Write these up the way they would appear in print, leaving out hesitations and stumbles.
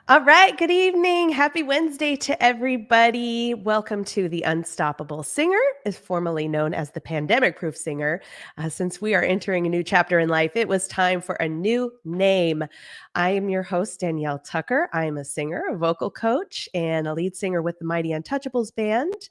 All right, good evening. Happy Wednesday to everybody. Welcome to The Unstoppable Singer, is formerly known as the Pandemic Proof Singer. Since we are entering a new chapter in life, it was time for a new name. I am your host, Danielle Tucker. I am a singer, a vocal coach, and a lead singer with the Mighty Untouchables Band.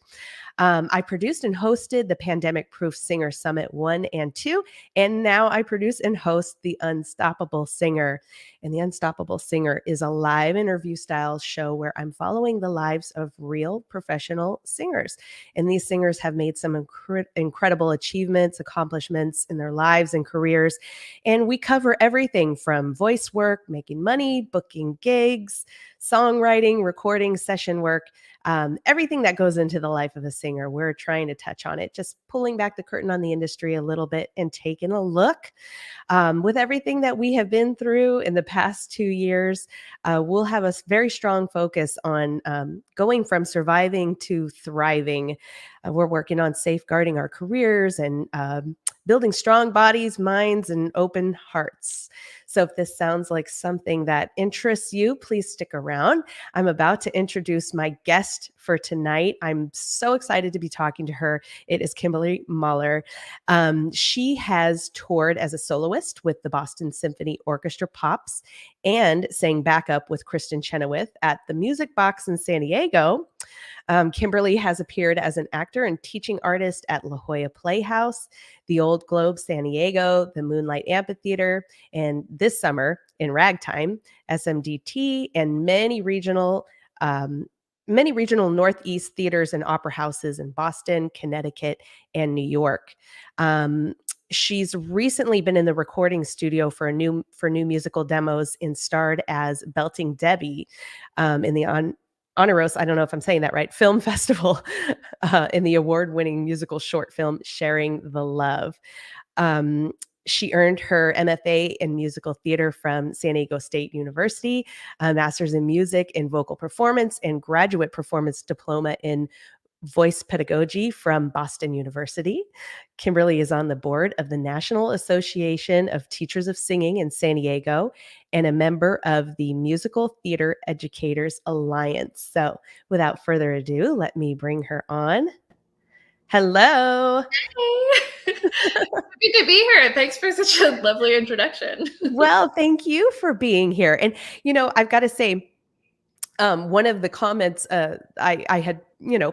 I produced and hosted the Pandemic Proof Singer Summit 1 and 2, and now I produce and host The Unstoppable Singer. And The Unstoppable Singer is a live interview style show where I'm following the lives of real professional singers. And these singers have made some incredible achievements, accomplishments in their lives and careers. And we cover everything from voice work, making money, booking gigs, songwriting, recording, session work. Everything that goes into the life of a singer, we're trying to touch on it, just pulling back the curtain on the industry a little bit and taking a look. With everything that we have been through in the past 2 years, we'll have a very strong focus on going from surviving to thriving. We're working on safeguarding our careers and building strong bodies, minds, and open hearts. So if this sounds like something that interests you, please stick around. I'm about to introduce my guest for tonight. I'm so excited to be talking to her. It is Kimberly Moller. She has toured as a soloist with the Boston Symphony Orchestra Pops and sang backup with Kristin Chenoweth at the Music Box in San Diego. Kimberly has appeared as an actor and teaching artist at Jolla Playhouse, the Old Globe San Diego, the Moonlight Amphitheater, and this summer in Ragtime, SMDT, and many regional Northeast theaters and opera houses in Boston, Connecticut, and New York. She's recently been in the recording studio for new musical demos and starred as Belting Debbie in the Oniros, I don't know if I'm saying that right, film festival in the award-winning musical short film Sharing the Love. She earned her MFA in musical theater from San Diego State University, a master's in music and vocal performance, and graduate performance diploma in Voice Pedagogy from Boston University. Kimberly is on the board of the National Association of Teachers of Singing in San Diego and a member of the Musical Theater Educators Alliance. So without further ado, let me bring her on. Hello. Hey, happy to be here. Thanks for such a lovely introduction. Well, thank you for being here. And, I've got to say, one of the comments I had,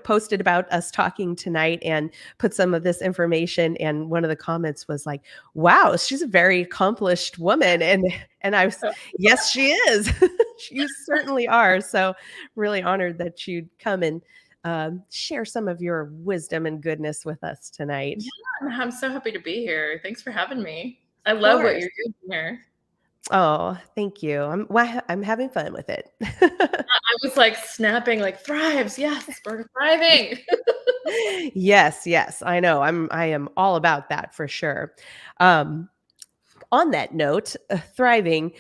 posted about us talking tonight and put some of this information. And one of the comments was like, "Wow, she's a very accomplished woman." And I was, yes, she is. You certainly are. So really honored that you'd come and share some of your wisdom and goodness with us tonight. Yeah, I'm so happy to be here. Thanks for having me. I Of love what course. you're doing here. Oh, thank you. I'm having fun with it. I was like snapping, like thrives. Yes, we're thriving. Yes, I know. I am all about that for sure. On that note, thriving,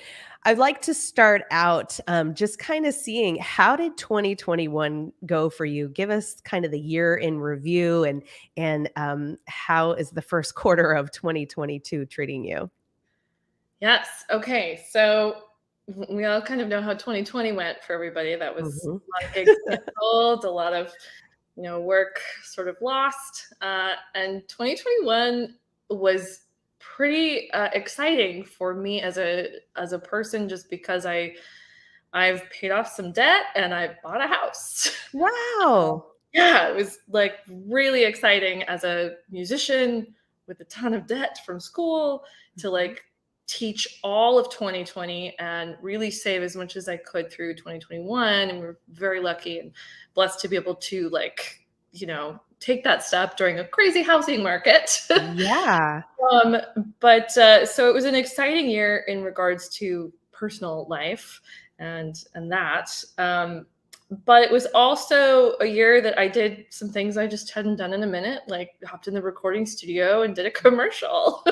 I'd like to start out just kind of seeing, how did 2021 go for you? Give us kind of the year in review, and how is the first quarter of 2022 treating you? Yes. Okay. So we all kind of know how 2020 went for everybody. That was Mhm. a lot of gigs canceled, a lot of work sort of lost, and 2021 was pretty exciting for me as a person, just because I've paid off some debt and I bought a house. Wow. Yeah, it was like really exciting as a musician with a ton of debt from school to Mhm. like teach all of 2020 and really save as much as I could through 2021. And we were very lucky and blessed to be able to take that step during a crazy housing market. Yeah. um, but so it was an exciting year in regards to personal life and that. But it was also a year that I did some things I just hadn't done in a minute, like hopped in the recording studio and did a commercial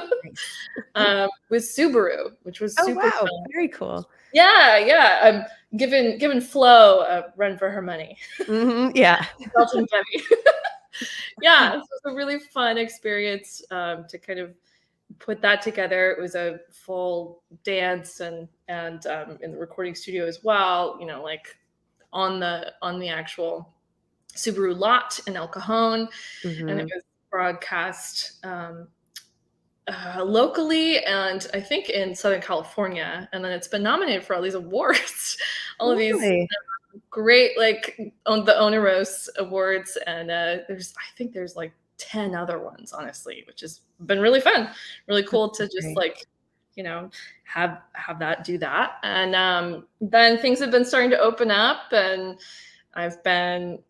Nice. with Subaru, which was Oh, super wow. fun. Very cool. Yeah. Given Flo a run for her money. Yeah. Belgian Debbie. Yeah, so it was a really fun experience to kind of put that together. It was a full dance and in the recording studio as well, you know, like on the actual Subaru lot in El Cajon, and it Mhm. was broadcast locally and I think in Southern California, and then it's been nominated for all these awards, all of these Really? great like on the Oniros awards, and I think there's like 10 other ones, honestly, which has been really fun, really That's cool so to just great. like, you know, have that do that. And then things have been starting to open up, and I've been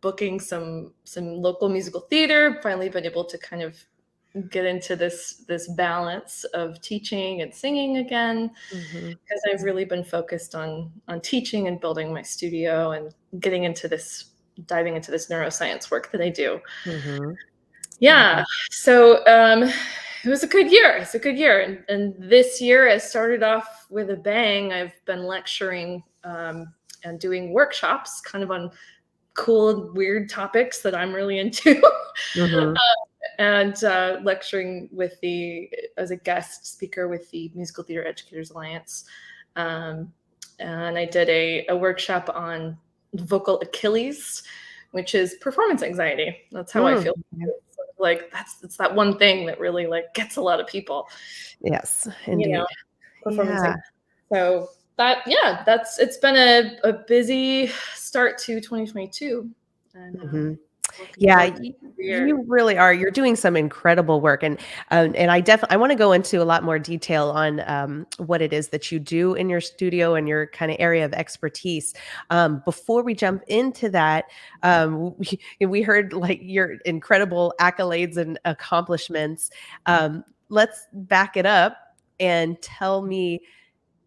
booking some local musical theater. Finally, been able to kind of get into this balance of teaching and singing again, Mhm. because I've really been focused on teaching and building my studio and getting into this diving into this neuroscience work that I do. Mhm. Yeah. Yeah. So it was a good year. It's a good year. And this year has started off with a bang. I've been lecturing and doing workshops kind of on cool, weird topics that I'm really into. Mhm. And lecturing with as a guest speaker with the Musical Theater Educators Alliance. Um, and I did a workshop on vocal Achilles, which is performance anxiety. That's how I Mm. feel. It's sort of like it's that one thing that really like gets a lot of people, Yes, you know, indeed. performance Yeah. anxiety. So it's been a busy start to 2022, and Mhm. looking Yeah, forward to the year. you really are. You're doing some incredible work, and I want to go into a lot more detail on what it is that you do in your studio and your kind of area of expertise. Before we jump into that, we heard like your incredible accolades and accomplishments. Let's back it up and tell me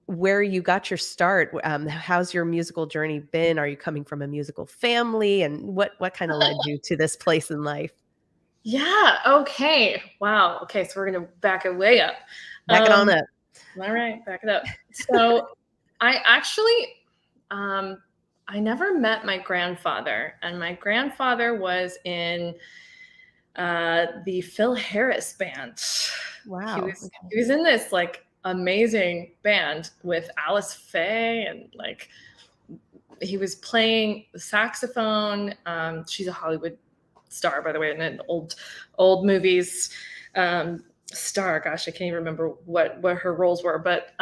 where you got your start. How's your musical journey been? Are you coming from a musical family, and what kind of led you to this place in life? Yeah. Okay. Wow. Okay. So we're gonna back it way up. Back it on Um, up. all right, back it up. So I actually, um, I never met my grandfather, and my grandfather was in the Phil Harris band. He Wow. was Okay. he was in this like amazing band with Alice Faye, and like he was playing the saxophone. She's a Hollywood star, by the way, in an old movies. Star, gosh, I can't even remember what her roles were, but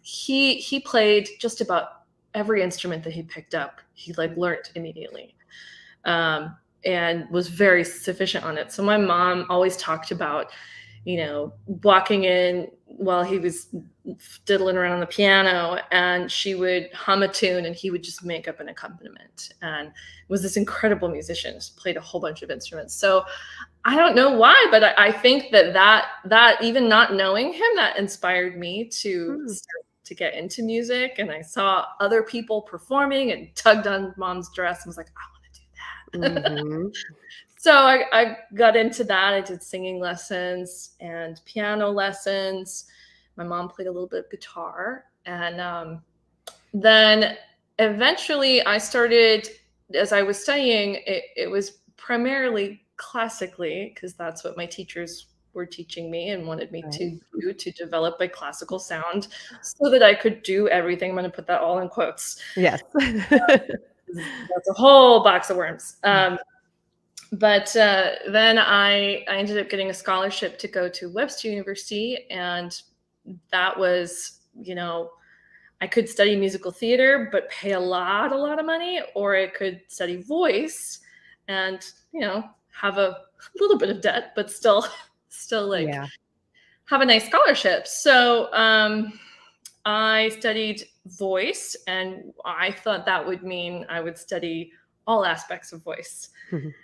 he played just about every instrument that he picked up. He like learned immediately. Um, and was very sufficient on it. So my mom always talked about, you know, walking in while he was diddling around on the piano, and she would hum a tune and he would just make up an accompaniment, and was this incredible musician, just played a whole bunch of instruments. So I don't know why, but I think that even not knowing him, that inspired me to Hmm. start to get into music. And I saw other people performing and tugged on mom's dress and was like, I want to do that. Mhm. So I got into that. I did singing lessons and piano lessons. My mom played a little bit of guitar. And then eventually I started, as I was studying, it was primarily classically, because that's what my teachers were teaching me and wanted me Right. to do, to develop a classical sound so that I could do everything. I'm going to put that all in quotes. Yes. That's a whole box of worms. But then I ended up getting a scholarship to go to Webster University, and that was, you know, I could study musical theater but pay a lot of money, or I could study voice and, you know, have a little bit of debt, but still like Yeah. have a nice scholarship. So I studied voice, and I thought that would mean I would study all aspects of voice. Mhm.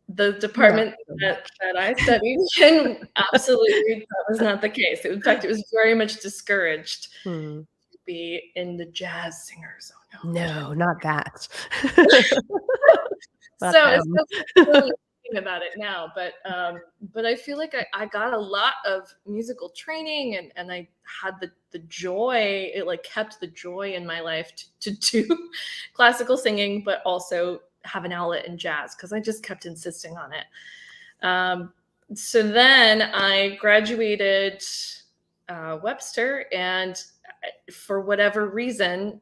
The Not department so that much. I studied and absolutely that was not the case. In fact, it was very much discouraged Hmm. to be in the jazz singers. Oh, no, jazz. No, not that. Not So it's them. so funny thinking about it now, but I feel like I got a lot of musical training, and I had the joy, it like kept the joy in my life to do classical singing, but also have an outlet in jazz because I just kept insisting on it. Um, So then I graduated Webster, and for whatever reason,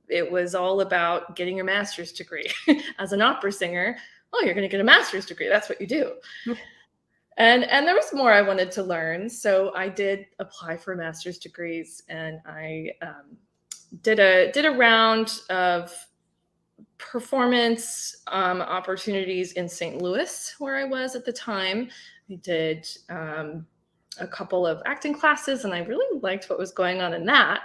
it was all about getting your master's degree. As an opera singer, oh, you're going to get a master's degree. That's what you do. And there was more I wanted to learn, so I did apply for master's degrees, and I did a round of performance opportunities in St. Louis, where I was at the time. I did a couple of acting classes, and I really liked what was going on in that.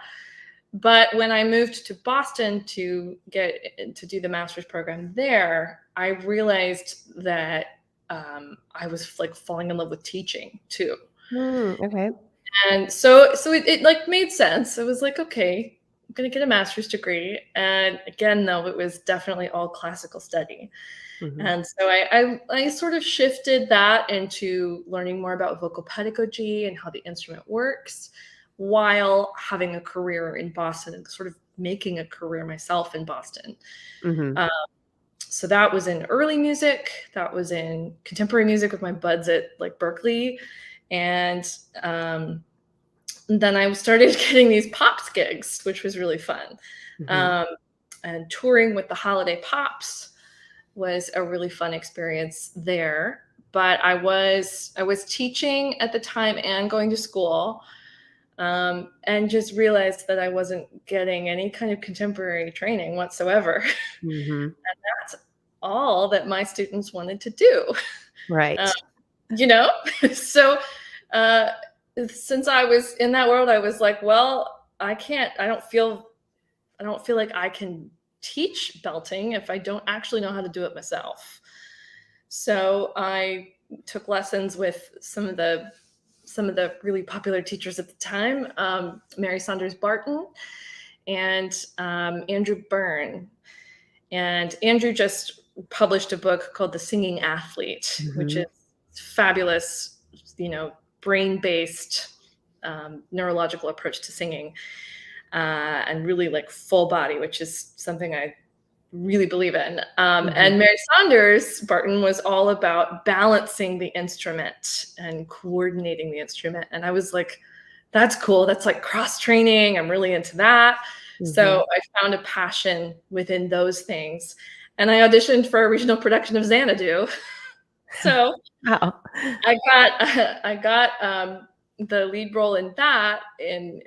But when I moved to Boston to do the master's program there, I realized that I was like falling in love with teaching too. Okay. And so it like made sense. It was like, okay, I'm going to get a master's degree. And again, though, it was definitely all classical study. Mm-hmm. And so I sort of shifted that into learning more about vocal pedagogy and how the instrument works, while having a career in Boston and sort of making a career myself in Boston. Mm-hmm. So that was in early music, that was in contemporary music with my buds at like Berkeley. And then I started getting these Pops gigs, which was really fun. Mm-hmm. And touring with the Holiday Pops was a really fun experience there. But I was teaching at the time and going to school, and just realized that I wasn't getting any kind of contemporary training whatsoever. Mm-hmm. And that's all that my students wanted to do. Right. You know? So since I was in that world, I was like, well, I don't feel like I can teach belting if I don't actually know how to do it myself. So I took lessons with some of the really popular teachers at the time, Mary Saunders Barton and Andrew Byrne. And Andrew just published a book called The Singing Athlete, which is fabulous, brain-based neurological approach to singing, and really like full body, which is something I really believe in. And Mary Saunders Barton was all about balancing the instrument and coordinating the instrument. And I was like, that's cool. That's like cross training. I'm really into that. So I found a passion within those things. And I auditioned for a regional production of Xanadu. So Wow. I got the lead role in that in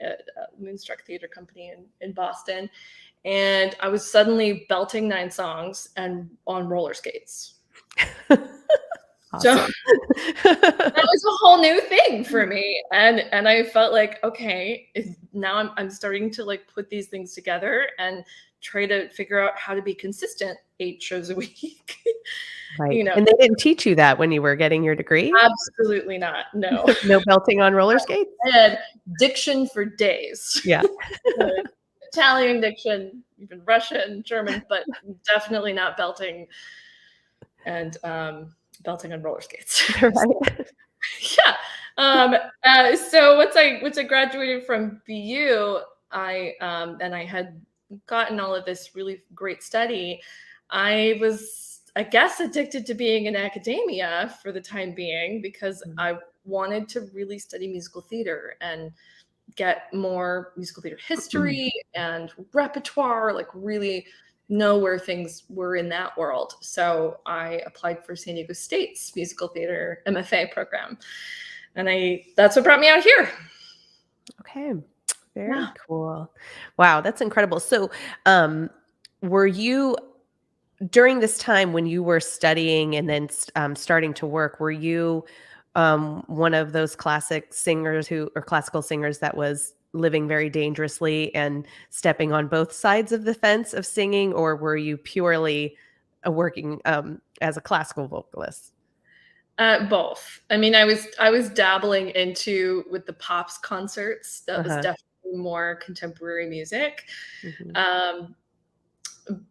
Moonstruck Theater Company in Boston. And I was suddenly belting 9 songs and on roller skates. Awesome. So that was a whole new thing for me. And I felt like, okay, now I'm starting to like put these things together and try to figure out how to be consistent 8 shows a week. Right. And they didn't teach you that when you were getting your degree? Absolutely not. No. No belting on roller skates? I had diction for days. Yeah. Italian diction, even Russian, German, but definitely not belting and belting on roller skates. Right. Yeah. So once I graduated from BU, and I had gotten all of this really great study, I was, I guess, addicted to being in academia for the time being, because I wanted to really study musical theater and get more musical theater history and repertoire, like really know where things were in that world. So I applied for San Diego State's musical theater MFA program. And that's what brought me out here. Okay. Very cool. Wow, that's incredible. So, were you, during this time when you were studying and then starting to work, were you one of those classical singers that was living very dangerously and stepping on both sides of the fence of singing, or were you purely working as a classical vocalist? Both. I mean, I was dabbling with the Pops concerts. That was definitely more contemporary music.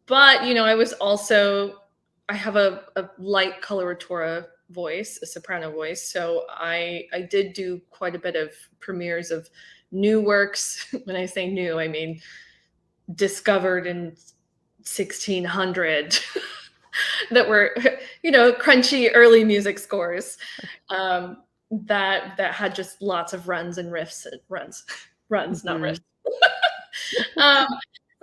But I have a light coloratura voice, a soprano voice. So I did do quite a bit of premieres of new works. When I say new, I mean discovered in 1600 that were, crunchy early music scores, that had just lots of runs and riffs and runs, not Mhm. riffs. Um,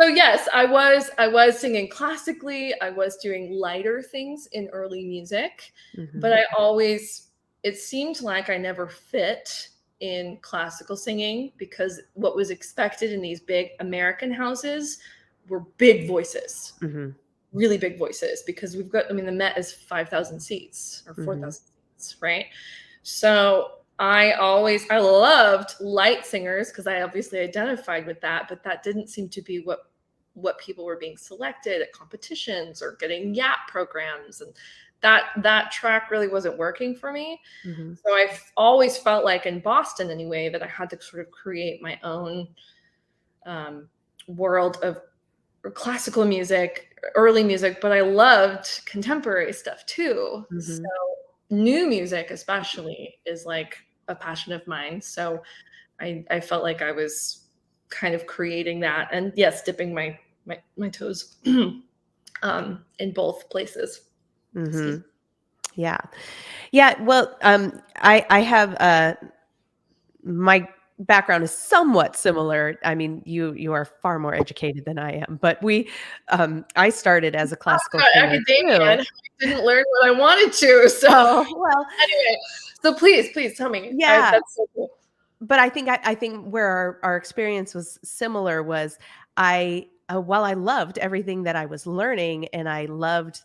so yes, I was singing classically. I was doing lighter things in early music, but Mhm. it seemed like I never fit in classical singing because what was expected in these big American houses were big voices, Mhm. really big voices, because I mean, the Met is 5,000 seats or Mhm. 4,000 seats, right? So I loved light singers because I obviously identified with that, but that didn't seem to be what people were being selected at competitions or getting YAP programs, and that track really wasn't working for me. Mhm. So I've always felt like, in Boston anyway, that I had to sort of create my own um, world of classical music, early music, but I loved contemporary stuff too. So Mhm. new music especially is like a passion of mine. So I felt like I was kind of creating that, and yes, dipping my toes in both places. Excuse me. Mhm. Yeah. Yeah, well, I have, my background is somewhat similar. I mean, you are far more educated than I am, but I started as a classical singer Academia, too. and I didn't learn what I wanted to. So Oh, well, anyway, so please tell me. yeah, That's so cool. but I think where our experience was similar was while I loved everything that I was learning and I loved,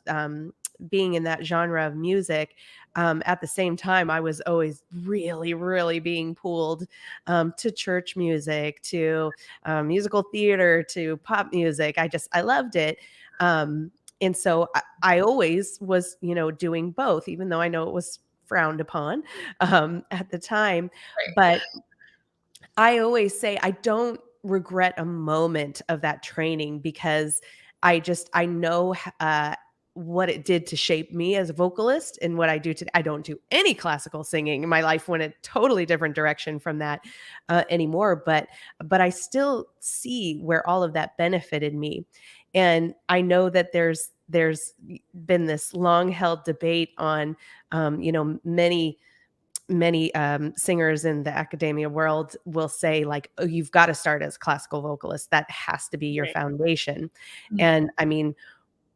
being in that genre of music, at the same time, I was always really, really being pulled, to church music, to, musical theater, to pop music. I loved it, and so I always was, doing both, even though I know it was frowned upon, at the time, Right. but I always say I don't regret a moment of that training because I know what it did to shape me as a vocalist and what I do today. I don't do any classical singing. My life went a totally different direction from that anymore, but I still see where all of that benefited me, and I know that there's been this long held debate on many singers in the academia world will say like, oh, you've got to start as a classical vocalist, that has to be your Right. foundation. Mhm. And I mean,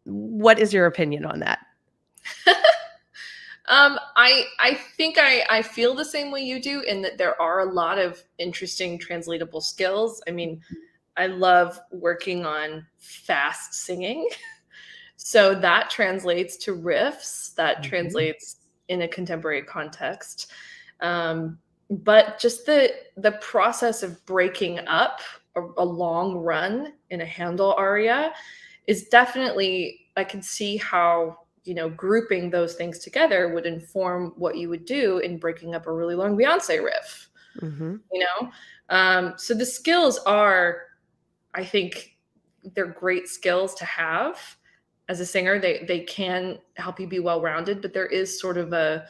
what is your opinion on that? I think I feel the same way you do, in that there are a lot of interesting translatable skills. I mean, I love working on fast singing. So that translates to riffs, that Mhm. translates in a contemporary context. But just the process of breaking up a long run in a Handel aria is definitely, I can see how, grouping those things together would inform what you would do in breaking up a really long Beyonce riff, Mhm. you know? So the skills are, I think, they're great skills to have as a singer. They can help you be well-rounded, but there is sort of a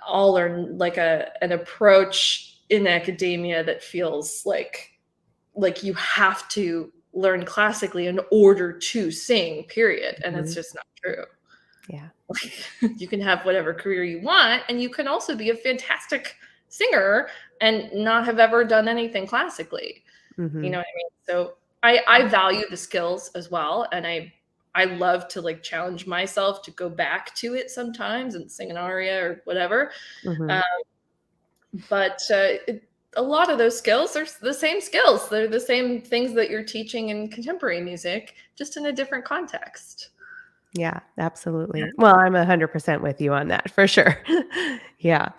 all or like an approach in academia that feels like you have to learn classically in order to sing, period, and it's Mhm. just not true. Yeah. You can have whatever career you want, and you can also be a fantastic singer and not have ever done anything classically. You know Mhm. what I mean? So I value the skills as well, and I love to like challenge myself to go back to it sometimes and sing an aria or whatever. Uh, Mhm. but a lot of those skills are the same skills. They're the same things that you're teaching in contemporary music, just in a different context. Yeah, absolutely. Well, I'm 100% with you on that for sure. Yeah.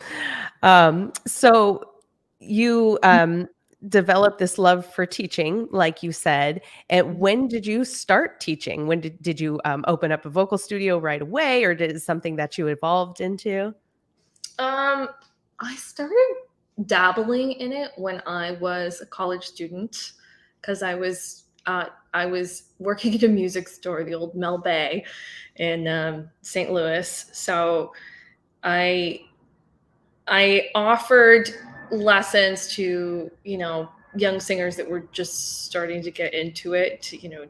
So you developed this love for teaching, like you said. And when did you start teaching? When did you open up a vocal studio right away, or did it something that you evolved into? Um, I started dabbling in it when I was a college student because I was working at a music store, the old Mel Bay in St. Louis. So I I offered lessons to, young singers that were just starting to get into it,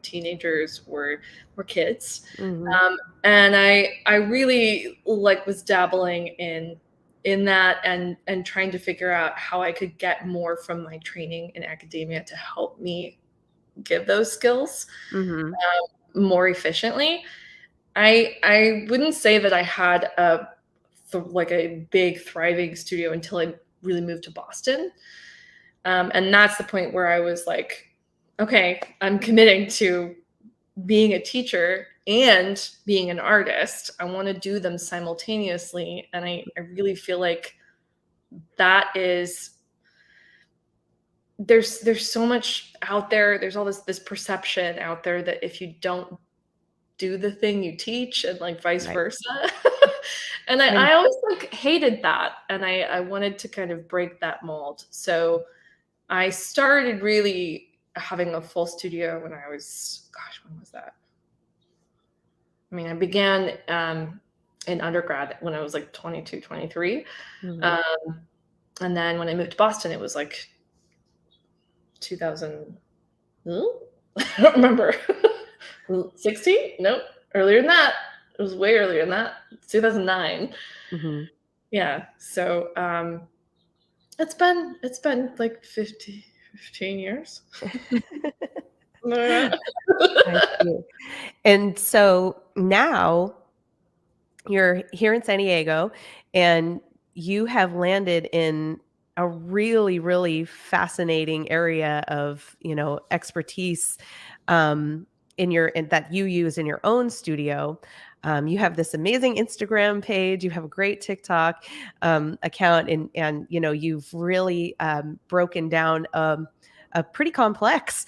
teenagers were kids. Mhm. And I really was dabbling in that and trying to figure out how I could get more from my training in academia to help me give those skills Mhm. more efficiently. I wouldn't say that I had a big thriving studio until I really moved to Boston. And that's the point where I was like, okay, I'm committing to being a teacher and being an artist. I want to do them simultaneously. And I really feel like that is there's so much out there. There's all this perception out there that if you don't do the thing you teach and vice Right. versa. And And I always hated that. And I wanted to kind of break that mold. So I started really having a full studio when I was, gosh, when was that? I mean, I began in undergrad when I was 22, 23. Mhm. Um, and then when I moved to Boston, it was 2000. I don't remember. 16? Nope. Earlier than that. It was way earlier than that. 2009. Mhm. Yeah. So it's been 15 years. I see. And so now you're here in San Diego and you have landed in a really, really fascinating area of, expertise in that you use in your own studio. You have this amazing Instagram page. You have a great TikTok account, and you've really broken down a pretty complex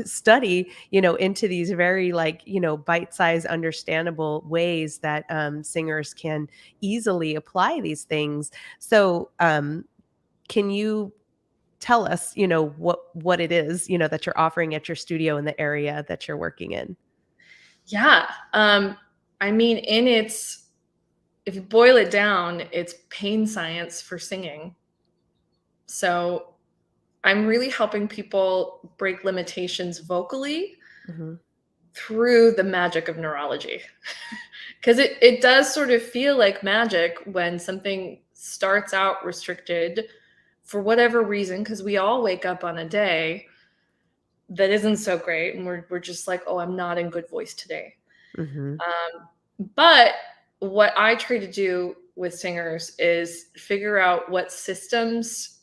study, into these very bite-sized, understandable ways that singers can easily apply these things. So, can you tell us, what it is, that you're offering at your studio in the area that you're working in? Yeah. I mean, if you boil it down, it's pain science for singing. So I'm really helping people break limitations vocally Mhm. through the magic of neurology. Because it does sort of feel like magic when something starts out restricted for whatever reason, because we all wake up on a day that isn't so great and we're just like, oh, I'm not in good voice today. Mhm. But what I try to do with singers is figure out what systems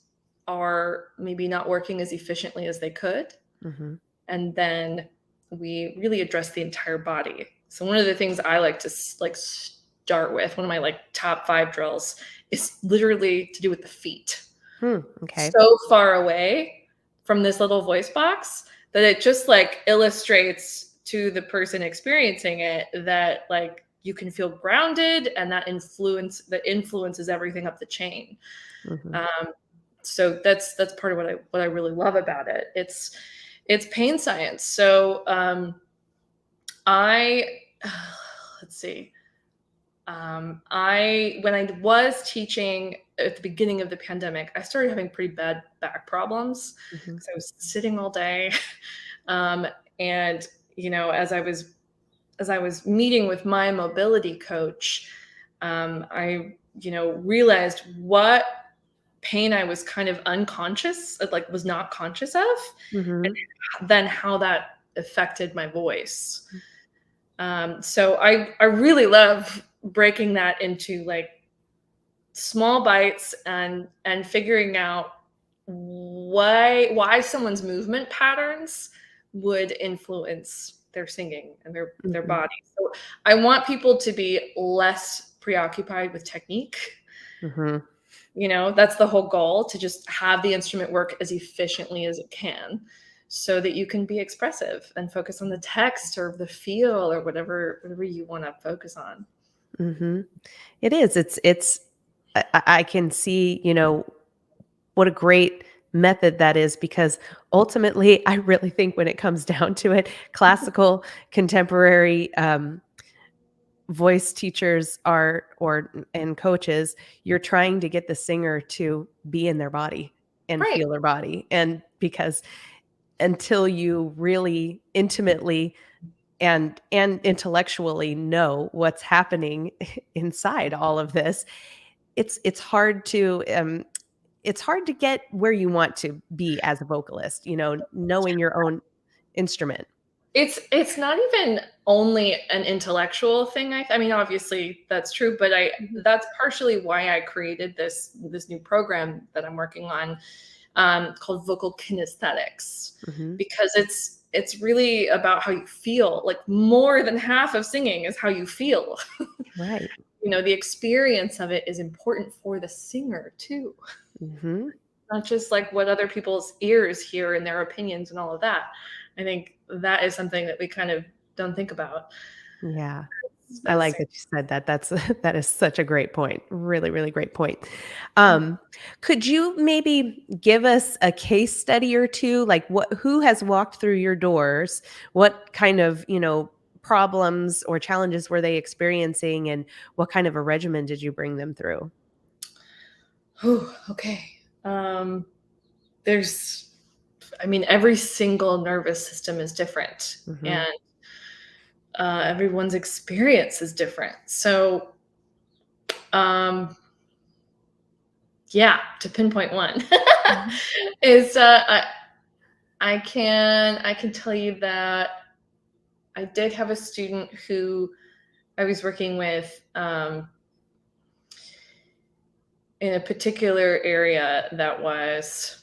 are maybe not working as efficiently as they could. Mhm. And then we really address the entire body. So one of the things I like to start with, one of my top 5 drills, is literally to do with the feet. Hmm, okay. So far away from this little voice box that it just illustrates to the person experiencing it that you can feel grounded, and that influences everything up the chain. Mhm. Um, so that's part of what I really love about it. It's pain science. So I let's see. I when I was teaching at the beginning of the pandemic, I started having pretty bad back problems Mhm. because I was sitting all day. Um, and as I was meeting with my mobility coach, I realized what pain I was kind of unconscious, was not conscious of, Mhm. and then how that affected my voice. So I really love breaking that into small bites and figuring out why someone's movement patterns would influence their singing and their Mhm. body. So I want people to be less preoccupied with technique. Mhm. That's the whole goal, to just have the instrument work as efficiently as it can so that you can be expressive and focus on the text or the feel or whatever you want to focus on. Mhm. It is. It's I can see, what a great method that is because ultimately I really think when it comes down to it, classical, contemporary, voice teachers are or and coaches, you're trying to get the singer to be in their body. and Right. feel their body. And because until you really intimately and intellectually know what's happening inside all of this, it's hard to it's hard to get where you want to be as a vocalist, knowing your own instrument. It's not even only an intellectual thing, I mean, obviously, that's true, but I Mhm. that's partially why I created this new program that I'm working on, called vocal kinesthetics, Mhm. because it's really about how you feel, like, more than half of singing is how you feel. Right. The experience of it is important for the singer too, Mhm. not just, like, what other people's ears hear and their opinions and all of that. I think that is something that we kind of don't think about Yeah. I as like singers. that you said that. That is such a great point. Really, really great point. Yeah. Um, could you maybe give us a case study or two? Like who has walked through your doors? What kind of, problems or challenges were they experiencing, and what kind of a regimen did you bring them through? Whew, okay. Um, there's I mean, every single nervous system is different, Mhm. and, everyone's experience is different. So, um, yeah, to pinpoint one Mhm. is, I can tell you that I did have a student who I was working with, in a particular area that was,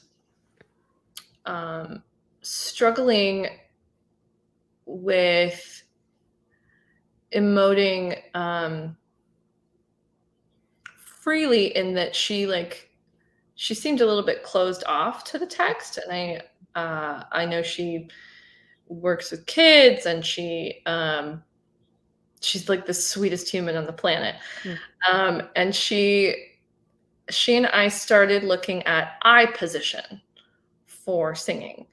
um, struggling with emoting, freely, in that she seemed a little bit closed off to the text, and I know she works with kids, and she's like the sweetest human on the planet. Mm. And she and I started looking at eye position for singing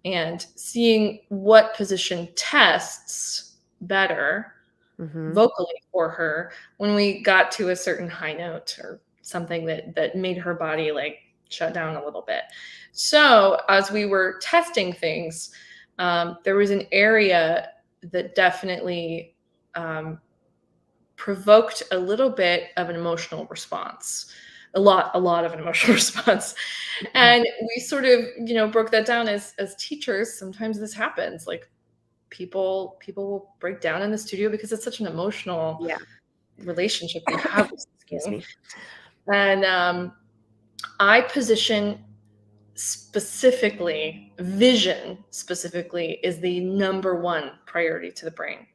and seeing what position tests better Mhm. vocally for her when we got to a certain high note or something that made her body like shut down a little bit. So as we were testing things, there was an area that definitely, um, provoked a little bit of an emotional response, a lot of an emotional response. And we sort of, broke that down as teachers. Sometimes this happens, like, people will break down in the studio because it's such an emotional Yeah. relationship we have with Excuse singing. me. And, eye position specifically, vision specifically, is the number one priority to the brain.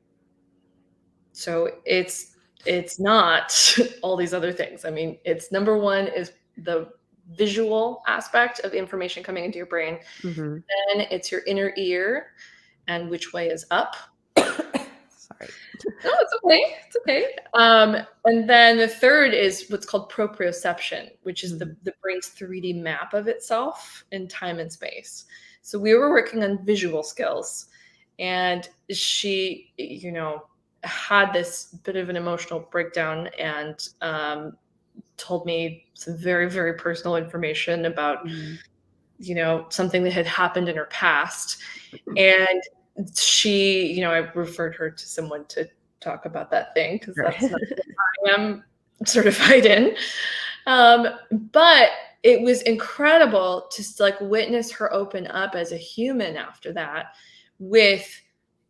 So it's not all these other things. I mean, it's number one is the visual aspect of information coming into your brain. Mhm. Then it's your inner ear and which way is up. Sorry. No, it's okay. It's okay. And then the third is what's called proprioception, which is Mhm. the brain's 3D map of itself in time and space. So we were working on visual skills, and she, had this bit of an emotional breakdown, and, told me some very, very personal information about, Mhm. something that had happened in her past. And I referred her to someone to talk about that thing because Sure. that's not what I am certified in. Um, but it was incredible to like witness her open up as a human after that with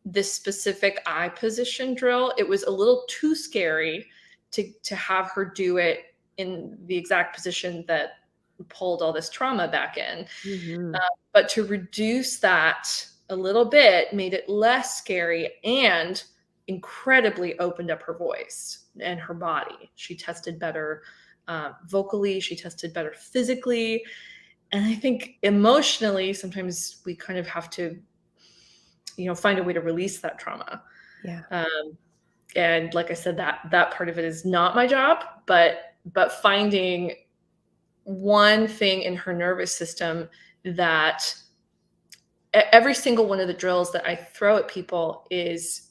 this specific eye position drill. It was a little too scary to have her do it in the exact position that pulled all this trauma back in. Mhm. But to reduce that a little bit made it less scary and incredibly opened up her voice and her body. She tested better, vocally, she tested better physically. And I think emotionally, sometimes we kind of have to, find a way to release that trauma. Yeah. Um, and like I said, that part of it is not my job, but finding one thing in her nervous system that every single one of the drills that I throw at people is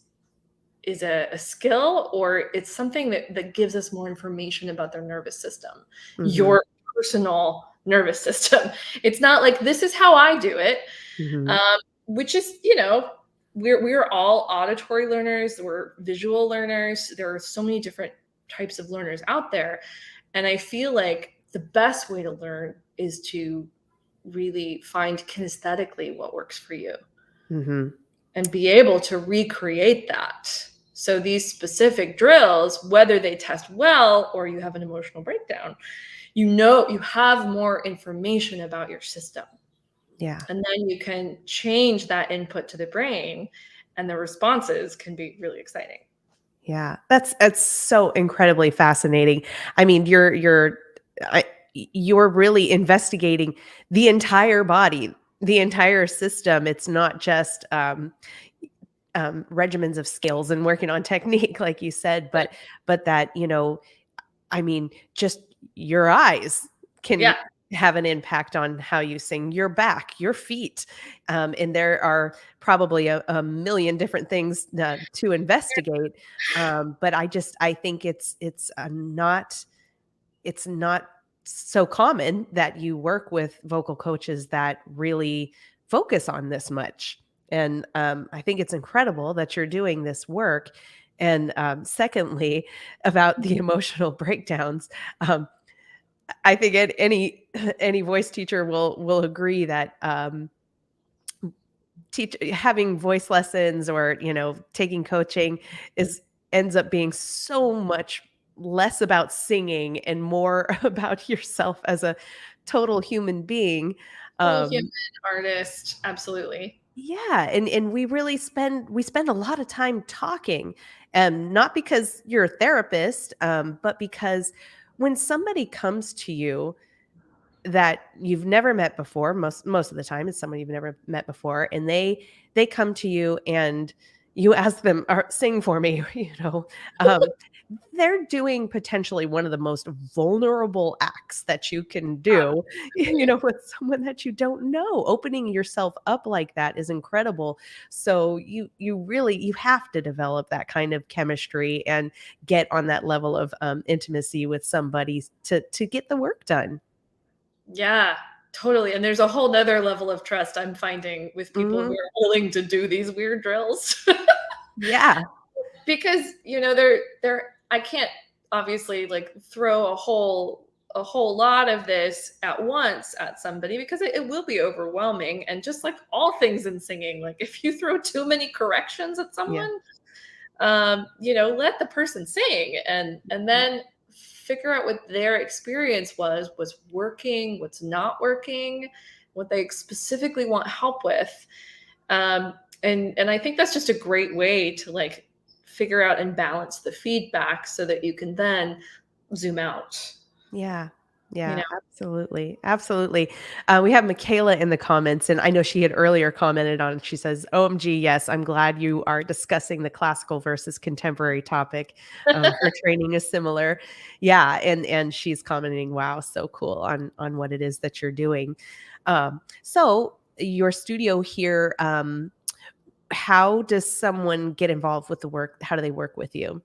a skill, or it's something that gives us more information about their nervous system, Mhm. your personal nervous system. It's not like this is how I do it, Mhm. um, which is, we're all auditory learners, we're visual learners. There are so many different types of learners out there. And I feel like the best way to learn is to really find kinesthetically what works for you Mhm. and be able to recreate that. So these specific drills, whether they test well or you have an emotional breakdown, you have more information about your system. Yeah. And then you can change that input to the brain, and the responses can be really exciting. Yeah. That's so incredibly fascinating. I mean, I you're really investigating the entire body, the entire system. It's not just, regimens of skills and working on technique, like you said, Right. but that, I mean, just your eyes can Yeah. have an impact on how you sing, your back, your feet. And there are probably a million different things to investigate. But I think it's not so common that you work with vocal coaches that really focus on this much. And I think it's incredible that you're doing this work. And secondly, about the emotional breakdowns, um, I think any voice teacher will agree that teach having voice lessons or taking coaching is ends up being so much less about singing and more about yourself as a total human being. Full human um artist, absolutely. yeah, and we spend a lot of time talking, and not because you're a therapist, but because when somebody comes to you that you've never met before, most of the time it's someone you've never met before, and they come to you and you ask them, sing for me, um, they're doing potentially one of the most vulnerable acts that you can do, Absolutely. with someone that you don't know. Opening yourself up like that is incredible. So you have to develop that kind of chemistry and get on that level of intimacy with somebody to get the work done. Yeah, totally. And there's a whole nother level of trust I'm finding with people who Mhm. are willing to do these weird drills. Yeah. Because, they're I can't obviously like throw a whole lot of this at once at somebody because it will be overwhelming. And just like all things in singing, like if you throw too many corrections at Yeah. someone, let the person sing and then figure out what their experience was working, what's not working, what they specifically want help with. Um, and I think that's just a great way to like figure out and balance the feedback so that you can then zoom out, Yeah. you Yeah, know. absolutely, absolutely. We have Michaela in the comments, and I know she had earlier commented on it. She says, "OMG, yes, I'm glad you are discussing the classical versus contemporary topic. Her training is similar." Yeah, and she's commenting, "Wow, so cool on what it is that you're doing." So your studio here, how does someone get involved with the work? How do they work with you?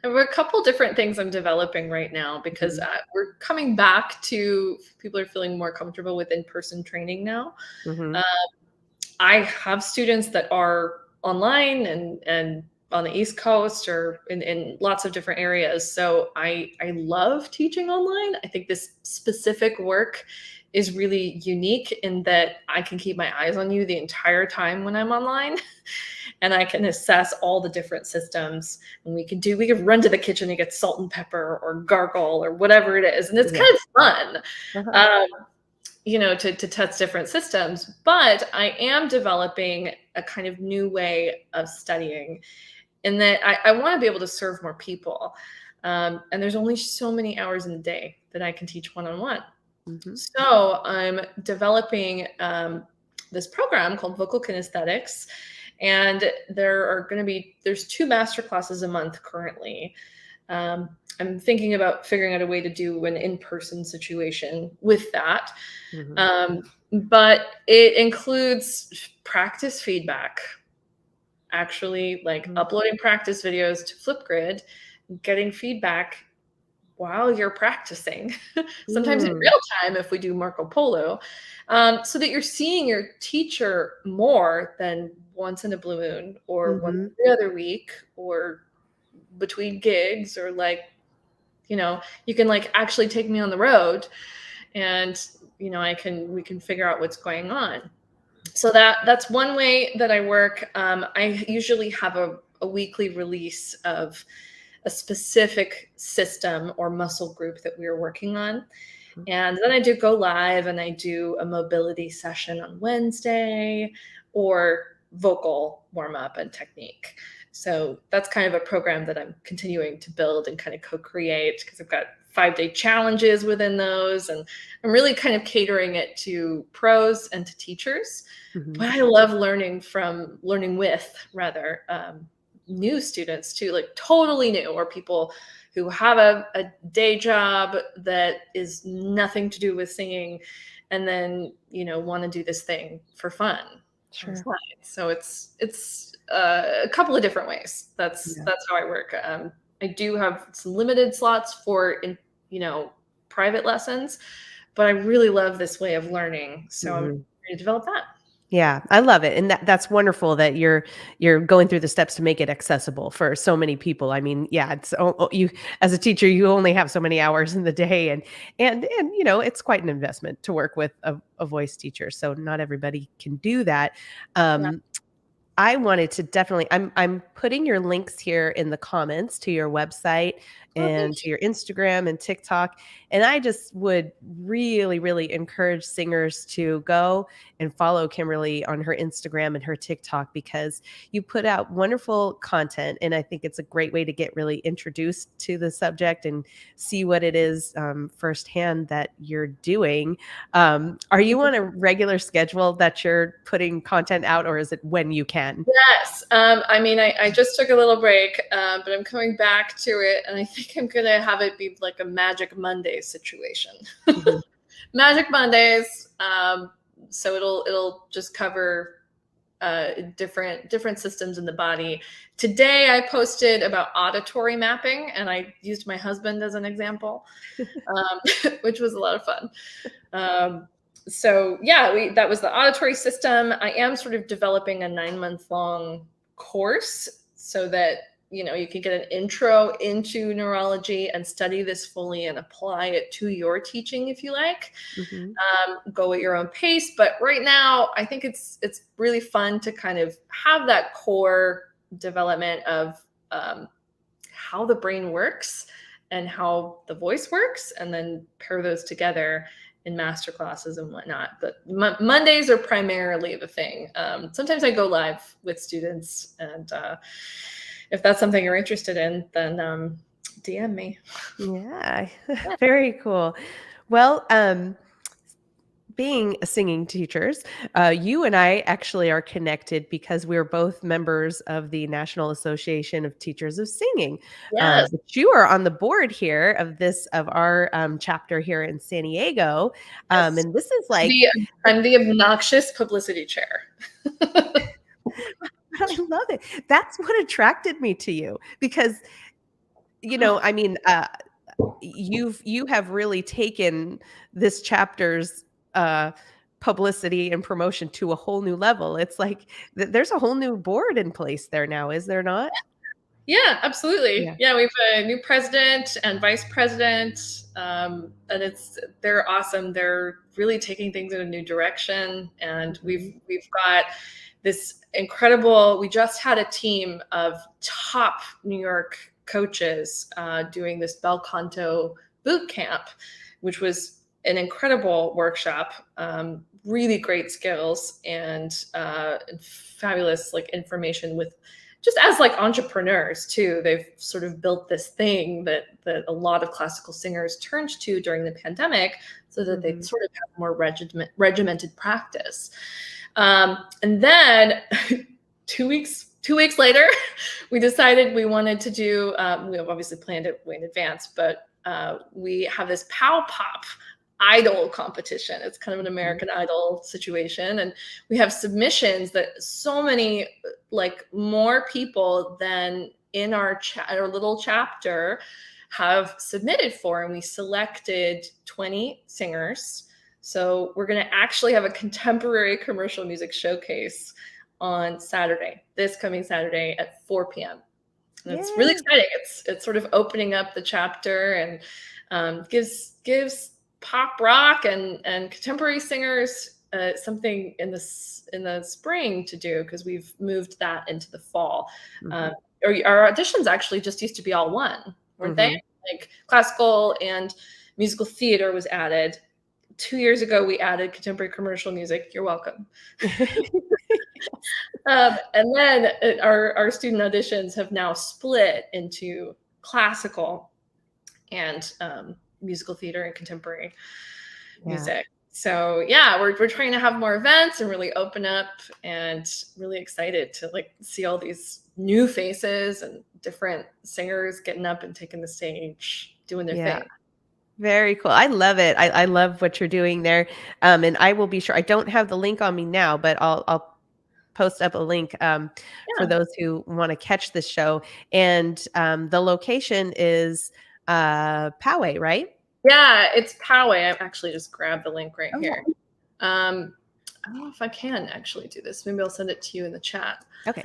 There were a couple different things I'm developing right now because Mhm. we're coming back to people are feeling more comfortable with in-person training now. Mhm. I have students that are online and on the East Coast or in lots of different areas. So I love teaching online. I think this specific work is really unique in that I can keep my eyes on you the entire time when I'm online and I can assess all the different systems and we can run to the kitchen and get salt and pepper or gargle or whatever it is. And it's Yeah. kind of fun. Uh-huh. Um, to test different systems. But I am developing a kind of new way of studying in that I want to be able to serve more people. And there's only so many hours in the day that I can teach one-on-one. Mhm. So I'm developing this program called Vocal Kinesthetics. And there's 2 master classes a month currently. I'm thinking about figuring out a way to do an in-person situation with that. Mhm. But it includes practice feedback, actually like Mhm. uploading practice videos to Flipgrid, getting feedback while you're practicing, sometimes in Mm, real time if we do Marco Polo, so that you're seeing your teacher more than once in a blue moon or once mhm. every other week or between gigs, or like, you can like actually take me on the road, and we can figure out what's going on. So that's one way that I work. I usually have a weekly release of a specific system or muscle group that we are working on. And then I do go live and I do a mobility session on Wednesday, or vocal warm up and technique. So that's kind of a program that I'm continuing to build and kind of co-create, because I've got 5-day challenges within those. And I'm really kind of catering it to pros and to teachers. Mhm. But I love learning with rather, new students too, like totally new, or people who have a day job that is nothing to do with singing, and then want to do this thing for fun on the Sure. side. So it's a couple of different ways. Yeah. That's how I work. I do have some limited slots for private lessons, but I really love this way of learning, so I'm Mhm. trying to develop that. Yeah, I love it, and that's wonderful that you're going through the steps to make it accessible for so many people. I mean, yeah, it's you as a teacher, you only have so many hours in the day, and it's quite an investment to work with a voice teacher. So not everybody can do that. Yeah. Um, I wanted to definitely I'm putting your links here in the comments to your website Oh, thank and to you. your Instagram and TikTok, and I just would really, really encourage singers to go and follow Kimberly on her Instagram and her TikTok, because you put out wonderful content, and I think it's a great way to get really introduced to the subject and see what it is, firsthand that you're doing. Are you on a regular schedule that you're putting content out, or is it when you can? Yes. I mean, I just took a little break, but I'm coming back to it, and I think I'm gonna have it be like a Magic Monday situation. Mhm. Magic Mondays. So it'll just cover different systems in the body. Today I posted about auditory mapping, and I used my husband as an example, which was a lot of fun. Um, so yeah, that was the auditory system. I am sort of developing a 9-month long course so that you can get an intro into neurology and study this fully and apply it to your teaching if you like. Mhm. Go at your own pace, but right now I think it's really fun to kind of have that core development of how the brain works and how the voice works, and then pair those together in master classes and whatnot. But Mondays are primarily the thing. Sometimes I go live with students, and if that's something you're interested in, then DM me. Yeah, very cool. Well, being singing teachers, you and I actually are connected because we're both members of the National Association of Teachers of Singing. Yes, But you are on the board here of our chapter here in San Diego, yes. and this is like The I'm the obnoxious publicity chair. I love it. That's what attracted me to you because I mean, you have really taken this chapter's uh, publicity and promotion to a whole new level. It's like there's a whole new board in place there now, is there not? Yeah, absolutely. Yeah. Yeah, we have a new president and vice president, and they're awesome. They're really taking things in a new direction, and Mhm. we've got this incredible. We just had a team of top New York coaches doing this bel canto boot camp, which was an incredible workshop. Really great skills and fabulous like information with just as like entrepreneurs too. They've sort of built this thing that a lot of classical singers turned to during the pandemic, so that they Mhm. sort of have more regimented practice. And then 2 weeks later, we decided we wanted to do. We obviously planned it way in advance, but we have this Pow Pop idol competition. It's kind of an Mhm. American Idol situation, and we have submissions that so many, like more people than in our little chapter have submitted for, and we selected 20 singers. So we're going to actually have a contemporary commercial music showcase on Saturday, this coming Saturday at 4 p.m. And it's really exciting. It's sort of opening up the chapter, and gives pop rock and contemporary singers something in the spring to do, because we've moved that into the fall. Our auditions actually just used to be all one, weren't they? Like classical and musical theater was added. 2 years ago, we added contemporary commercial music. You're welcome. And then our student auditions have now split into classical and musical theater and contemporary music. So yeah, we're trying to have more events and really open up, and really excited to like see all these new faces and different singers getting up and taking the stage, doing their thing. Very cool. I love it. I love what you're doing there. And I will be sure, I don't have the link on me now, but I'll post up a link for those who want to catch this show. And the location is Poway, right? Yeah, it's Poway. I've actually just grabbed the link right here. I don't know if I can actually do this. Maybe I'll send it to you in the chat. Okay.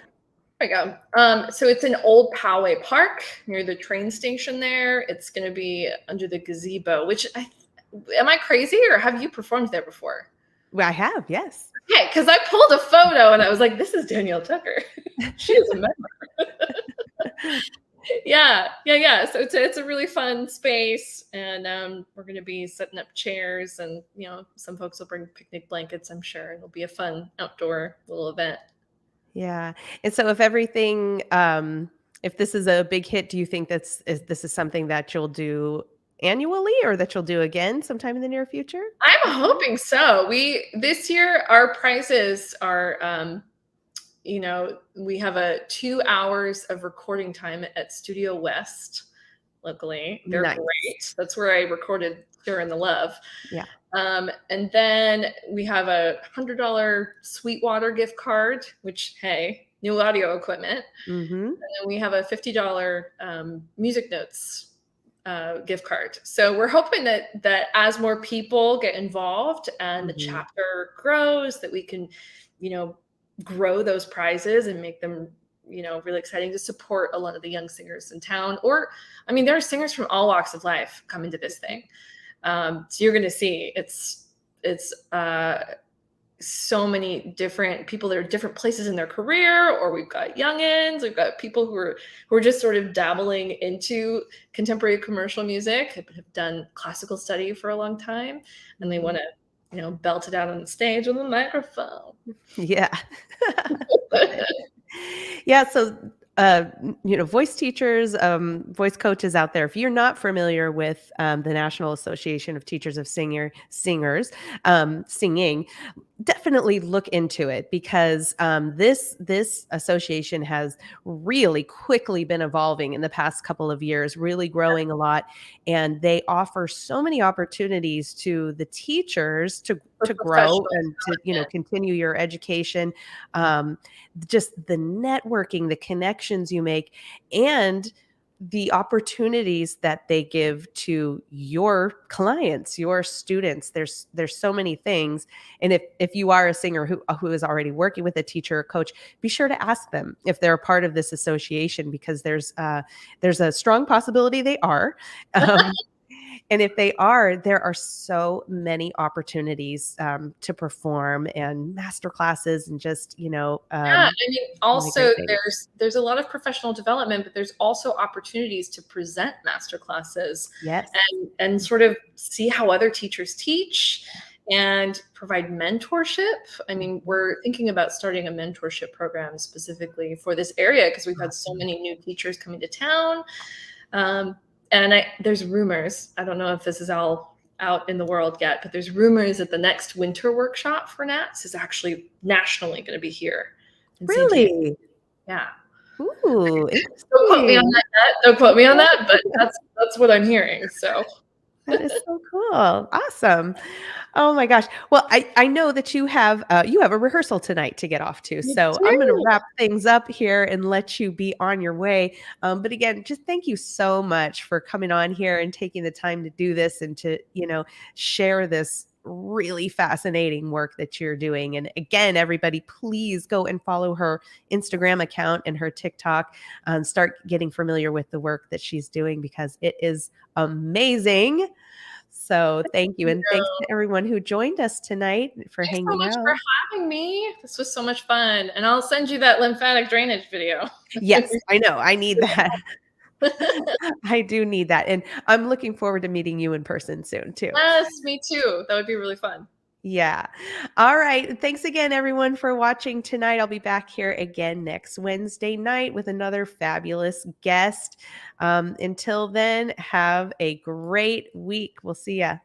There we go. So it's in Old Poway Park near the train station there. It's going to be under the gazebo, which am I crazy, or have you performed there before? Well, I have, yes. Okay, because I pulled a photo and I was like, this is Danielle Tucker. She is a member. Yeah. So it's a really fun space, and we're going to be setting up chairs, and some folks will bring picnic blankets, I'm sure. It'll be a fun outdoor little event. Yeah. And so if everything, if this is a big hit, do you think this is something that you'll do annually, or that you'll do again sometime in the near future? I'm hoping so. This year our prizes are, we have 2 hours of recording time at Studio West locally. They're great. That's where I recorded Sure in the Love. Yeah. And then we have a $100 Sweetwater gift card, which, hey, new audio equipment. And then we have a $50 Music Notes gift card. So we're hoping that as more people get involved and the chapter grows, that we can, grow those prizes and make them, really exciting to support a lot of the young singers in town. Or, there are singers from all walks of life coming to this thing. So you're going to see it's so many different people that are different places in their career, or we've got youngins, we've got people who are just sort of dabbling into contemporary commercial music, have done classical study for a long time, and they want to, belt it out on the stage with a microphone. Yeah. Yeah. So, voice teachers, voice coaches out there, if you're not familiar with the National Association of Teachers of Singers, singing, definitely look into it, because this association has really quickly been evolving in the past couple of years, really growing a lot, and they offer so many opportunities to the teachers to grow and to continue your education. Just the networking, the connections you make, and the opportunities that they give to your clients, your students. There's so many things. And if you are a singer who is already working with a teacher or coach, be sure to ask them if they're a part of this association, because there's a strong possibility they are. And if they are, there are so many opportunities to perform, and master classes, and just, also there's a lot of professional development, but there's also opportunities to present master classes. Yes. And sort of see how other teachers teach, and provide mentorship. We're thinking about starting a mentorship program specifically for this area, because we've had so many new teachers coming to town. And there's rumors, I don't know if this is all out in the world yet, but there's rumors that the next winter workshop for NATS is actually nationally going to be here. Really? Yeah. Ooh, Don't quote me on that, but that's what I'm hearing. So That is so cool. Awesome. Oh my gosh. Well, I know that you have a rehearsal tonight to get off to, You so I'm gonna do. wrap things up here and let you be on your way. But again, just thank you so much for coming on here and taking the time to do this and to, share this really fascinating work that you're doing. And again, everybody, please go and follow her Instagram account and her TikTok and start getting familiar with the work that she's doing because it is amazing. So thank you, You. and thanks to everyone who joined us tonight for Thanks so hanging much for out. having me. This was so much fun, and I'll send you that lymphatic drainage video. Yes, I know, I need that. I do need that, and I'm looking forward to meeting you in person soon too. Yes, me too. That would be really fun. Yeah. All right, thanks again everyone for watching tonight. I'll be back here again next Wednesday night with another fabulous guest. Until then, have a great week. We'll see ya.